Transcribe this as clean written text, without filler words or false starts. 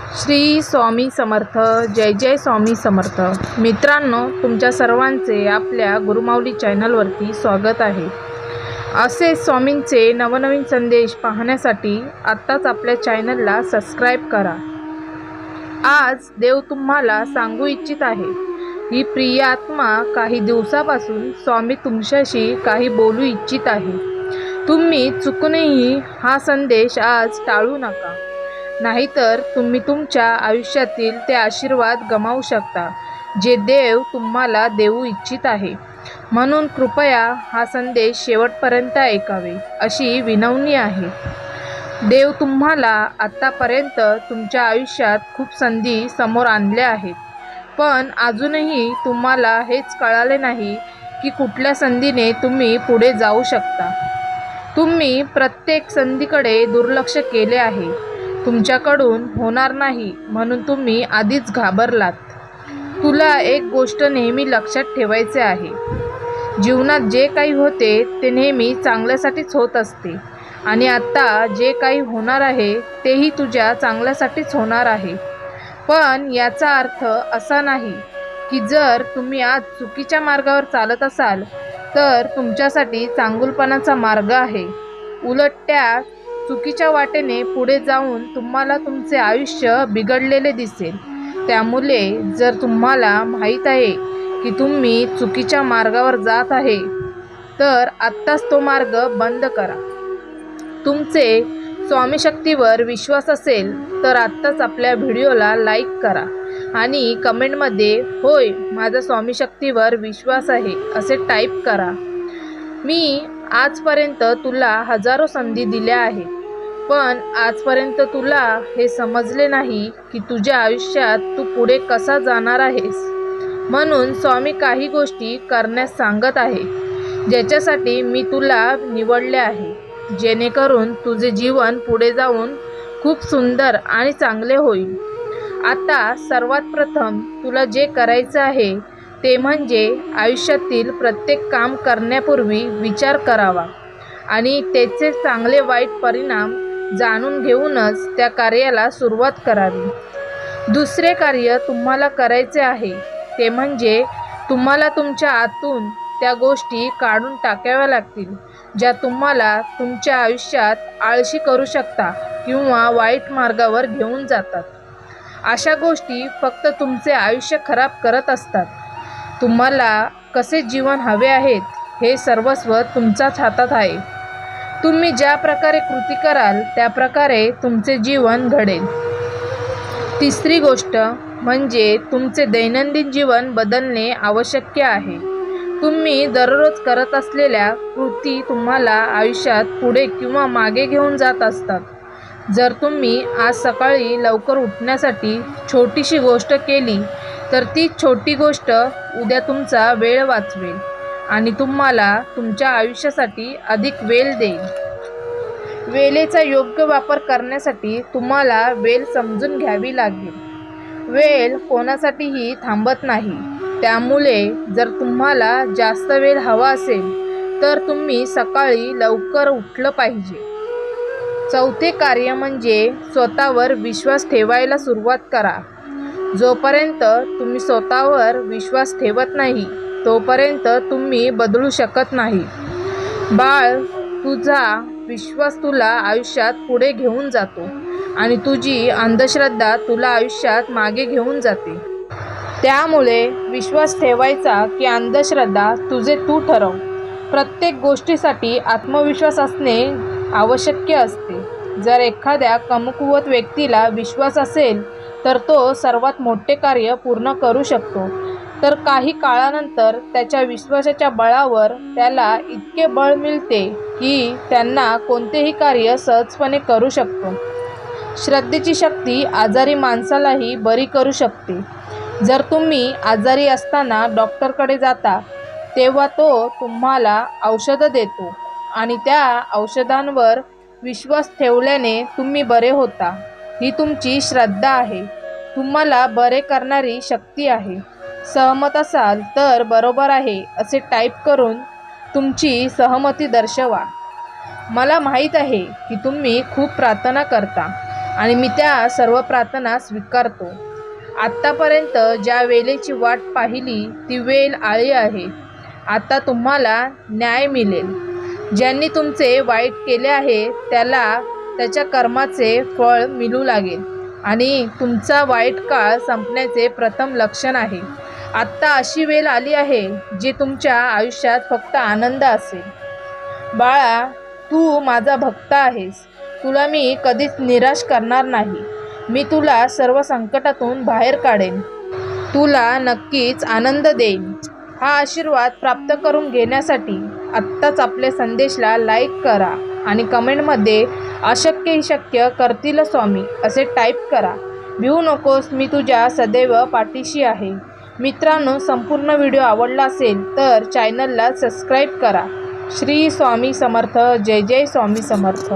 श्री स्वामी समर्थ. जय जय स्वामी समर्थ. मित्रांनो, तुमच्या सर्वांचे आपल्या गुरुमाऊली चॅनलवरती स्वागत आहे. असे स्वामींचे नवनवीन संदेश पाहण्यासाठी आत्ताच आपल्या चॅनलला सबस्क्राईब करा. आज देव तुम्हाला सांगू इच्छित आहे. ही प्रिय आत्मा काही दिवसापासून स्वामी तुमच्याशी काही बोलू इच्छित आहे. तुम्ही चुकूनही हा संदेश आज टाळू नका, नाहीतर तुम्ही तुमच्या आयुष्यातील ते आशीर्वाद गमावू शकता जे देव तुम्हाला देऊ इच्छित आहे. म्हणून कृपया हा संदेश शेवटपर्यंत ऐकावे अशी विनवणी आहे. देव तुम्हाला आत्तापर्यंत तुमच्या आयुष्यात खूप संधी समोर आणल्या आहेत, पण अजूनही तुम्हाला हेच कळाले नाही की कुठल्या संधीने तुम्ही पुढे जाऊ शकता. तुम्ही प्रत्येक संधीकडे दुर्लक्ष केले आहे. तुमच्याकडून होणार नाही म्हणून तुम्ही आधीच घाबरलात. तुला एक गोष्ट नेहमी लक्षात ठेवायचे आहे. जीवनात जे काही होते ते नेहमी चांगल्यासाठीच होत असते आणि आता जे काही होणार आहे तेही तुझ्या चांगल्यासाठीच होणार आहे. पण याचा अर्थ असा नाही की जर तुम्ही आज चुकीच्या मार्गावर चालत असाल तर तुमच्यासाठी चांगुलपणाचा मार्ग आहे. उलट त्या चुकीच्या वाटेने पुढे जाऊन तुम्हाला तुमचे आयुष्य बिघडलेले दिसेल. त्यामुळे जर तुम्हाला माहीत आहे की तुम्ही चुकीच्या मार्गावर जात आहे तर आत्ताच तो मार्ग बंद करा. तुमचे स्वामी शक्तीवर विश्वास असेल तर आत्ताच आपल्या व्हिडिओला लाईक करा आणि कमेंटमध्ये होय, माझा स्वामी शक्तीवर विश्वास आहे असे टाईप करा. मी आजपर्यंत तुला हजारो संधी दिल्या आहेत, पण आजपर्यंत तुला हे समजले नाही की तुझ्या आयुष्यात तू पुढे कसा जाणार आहेस. म्हणून स्वामी काही गोष्टी करण्यास सांगत आहे ज्याच्यासाठी मी तुला निवडले आहे, जेणेकरून तुझे जीवन पुढे जाऊन खूप सुंदर आणि चांगले होईल. आता सर्वात प्रथम तुला जे करायचं आहे ते म्हणजे आयुष्यातील प्रत्येक काम करण्यापूर्वी विचार करावा आणि त्याचे चांगले वाईट परिणाम जाणून घेऊनच त्या कार्याला सुरुवात करावी. दुसरे कार्य तुम्हाला करायचे आहे ते म्हणजे तुम्हाला तुमच्या आतून त्या गोष्टी काढून टाकाव्या लागतील ज्या तुम्हाला तुमच्या आयुष्यात आळशी करू शकता किंवा वाईट मार्गावर घेऊन जातात. अशा गोष्टी फक्त तुमचे आयुष्य खराब करत असतात. तुम्हाला कसे जीवन हवे आहेत हे सर्वस्व तुमच्याच हातात आहे. तुम्ही ज्या प्रकारे कृती कराल त्या प्रकारे तुमचे जीवन घडेल. तिसरी गोष्ट म्हणजे तुमचे दैनंदिन जीवन बदलणे आवश्यक आहे. तुम्ही दररोज करत असलेल्या कृती तुम्हाला आयुष्यात पुढे किंवा मागे घेऊन जात असतात. जर तुम्ही आज सकाळी लवकर उठण्यासाठी छोटीशी गोष्ट केली तर ती छोटी गोष्ट उद्या तुमचा वेळ वाचवेल आणि तुम्हाला तुमच्या आयुष्यासाठी अधिक वेळ देईल. वेळेचा योग्य वापर करण्यासाठी तुम्हाला वेळ समजून घ्यावी लागेल. वेळ कोणासाठीही थांबत नाही. त्यामुळे जर तुम्हाला जास्त वेळ हवा असेल तर तुम्ही सकाळी लवकर उठलं पाहिजे. चौथे कार्य म्हणजे स्वतःवर विश्वास ठेवायला सुरुवात करा. जोपर्यंत तुम्ही स्वतःवर विश्वास ठेवत नाही तोपर्यंत तुम्ही बदलू शकत नाही. बाळ, तुझा विश्वास तुला आयुष्यात पुढे घेऊन जातो आणि तुझी अंधश्रद्धा तुला आयुष्यात मागे घेऊन जाते. त्यामुळे विश्वास ठेवायचा की अंधश्रद्धा तुझे तू ठरव. प्रत्येक गोष्टीसाठी आत्मविश्वास असणे आवश्यक असते. जर एखाद्या कमकुवत व्यक्तीला विश्वास असेल तर तो सर्वात मोठे कार्य पूर्ण करू शकतो, तर काही काळानंतर त्याच्या विश्वासाच्या बळावर त्याला इतके बळ मिळते की त्यांना कोणतेही कार्य सहजपणे करू शकतो. श्रद्धेची शक्ती आजारी माणसालाही बरी करू शकते. जर तुम्ही आजारी असताना डॉक्टरकडे जाता तेव्हा तो तुम्हाला औषधं देतो आणि त्या औषधांवर विश्वास ठेवल्याने तुम्ही बरे होता. ही तुमची श्रद्धा आहे. तुम्हाला बरे करणारी शक्ती आहे. सहमत असाल तर बरोबर आहे असे टाईप करून तुमची सहमती दर्शवा. मला माहीत आहे की तुम्ही खूप प्रार्थना करता आणि मी त्या सर्व प्रार्थना स्वीकारतो. आत्तापर्यंत ज्या वेळेची वाट पाहिली ती वेळ आली आहे. आता तुम्हाला न्याय मिळेल. ज्यांनी तुमचे वाईट केले आहे त्याला त्याच्या कर्माचे फळ मिळू लागेल आणि तुमचा वाईट काळ संपण्याचे प्रथम लक्षण आहे. आत्ता अशी वेळ आली आहे जी तुमच्या आयुष्यात फक्त आनंद असेल. बाळा, तू माझा भक्त आहेस. तुला मी कधीच निराश करणार नाही. मी तुला सर्व संकटातून बाहेर काढेन. तुला नक्कीच आनंद देईन. हा आशीर्वाद प्राप्त करून घेण्यासाठी आत्ताच आपल्या संदेशला लाईक करा आणि कमेंटमध्ये अशक्य ही शक्य करतील स्वामी असे टाईप करा. भिवू नकोस, मी तुझ्या सदैव पाठीशी आहे. मित्रांनो, संपूर्ण व्हिडिओ आवडला असेल तर चॅनलला सबस्क्राईब करा. श्री स्वामी समर्थ. जय जय स्वामी समर्थ.